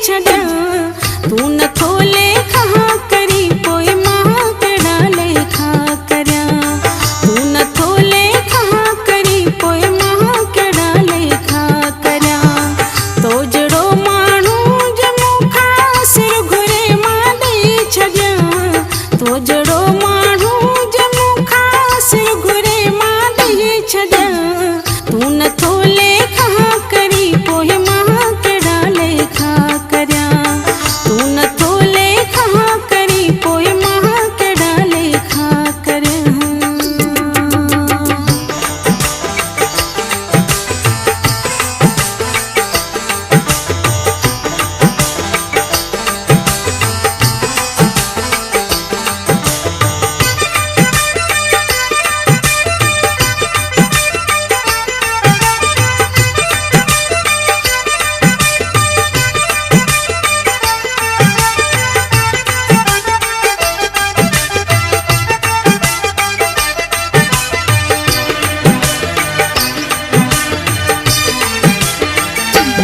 छॾिया तूं नथो लेखा करी पोइ मां कहिड़ा लेखा करियां तूं नथो लेखा करी पोइ मां कहिड़ा लेखा करियां तो जहिड़ो माण्हू जे मूंखां सिर घुरे मां ॾेई छॾियां तो जहिड़ो माण्हू जे मूंखां सिर घुरे मां ॾेई छॾियां तूं नथो लेखा करी पोइ मां कहिड़ा लेखा करियां तूं नथो लेखा करी पोइ मां कहिड़ा लेखा करियां।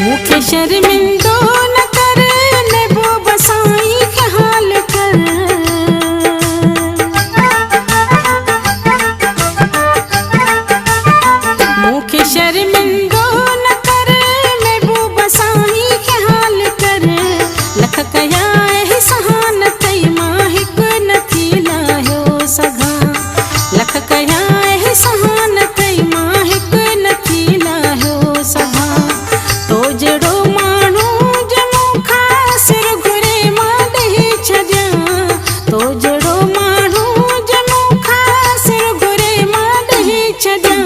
मूंखे शर्मिंदो न कर नेबो बसाई ख्याल कर मूंखे शर्मिंदो न कर नेबो बसाई ख्याल कर लख कया एहसान तई मां हिकु नथी लाहियो सघां लख कया एहसान तई मां हिकु नथी लाहियो सघां तो जहिड़ो माण्हू जे मूंखां सिर घुरे मां ॾेई छॾियां तो जहिड़ो माण्हू जे मूंखां सिर घुरे मां ॾेई छॾियां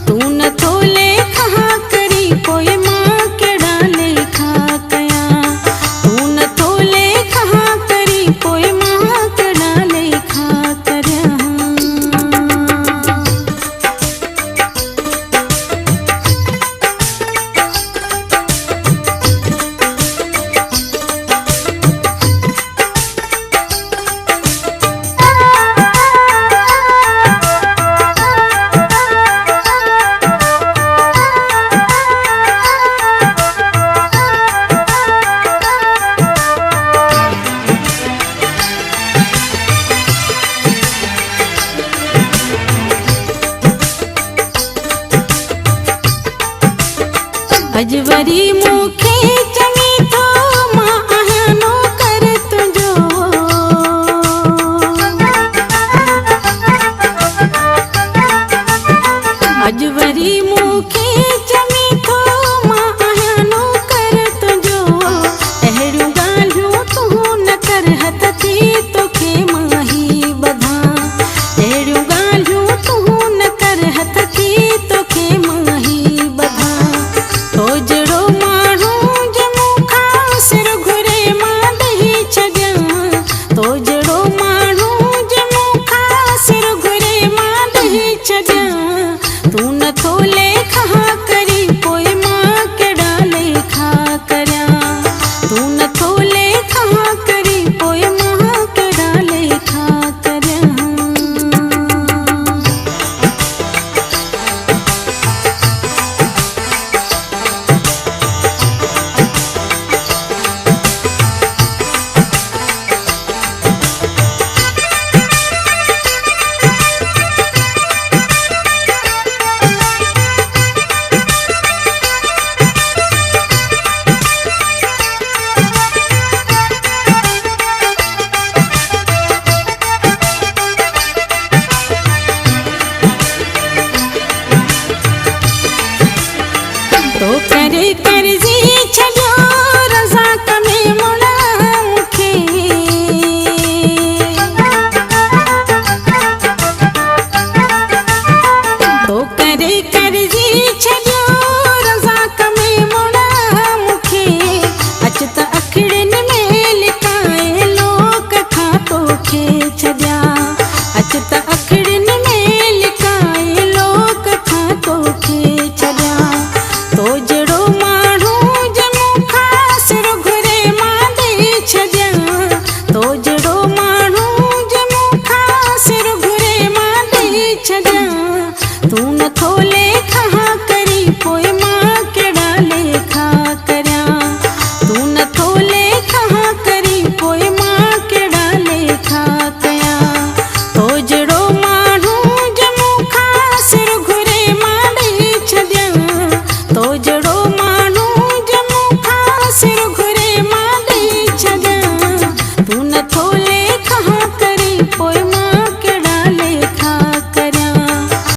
तूं नथो लेखा करी पोइ मां कहिड़ा लेखा कयां तूं नथो लेखा करी पोइ मां कहिड़ा लेखा करियां। अॼु वरी मूंखे चङी थो मां आहियां नौकर तुंहिंजो अॼु वरी मूंखे चङी थो मां आहियां नौकर तुंहिंजो अहिड़ियूं ॻाल्हियूं तूं न कर हथ थी तोखे मां ई ॿधां अहिड़ियूं ॻाल्हियूं तूं न कर हथ थी तोखे मां ई ॿधां तो जहिड़ो माण्हू जे मूंखां सिर घुरे मां ॾेई छॾियां तो जहिड़ो माण्हू जे मूंखां सिर घुरे मां ॾेई छॾियां तूं नथो लेखा करी पोइ मां कहिड़ा लेखा करियां तूं नथो लेखा करी पोइ मां कहिड़ा लेखा करियां। तो करे कर्ज़ी छॾियो रज़ा कमे मुड़ा मूंखे तो करे कर्ज़ी छॾियो रज़ा कमे मुड़ा मूंखे अच त अखिड़ियुनि में लिकाए लोक खां तोखे छॾिया अच त अखिड़ियुनि में लिकाए लोक खां तोखे छॾिया तो जहिड़ो माण्हू जे मूंखां सिर घुरे मां ॾेई छॾियां तो जहिड़ो माण्हू जे मूंखां सिर घुरे मां ॾेई छॾियां तूं नथो लेखा करी पोइ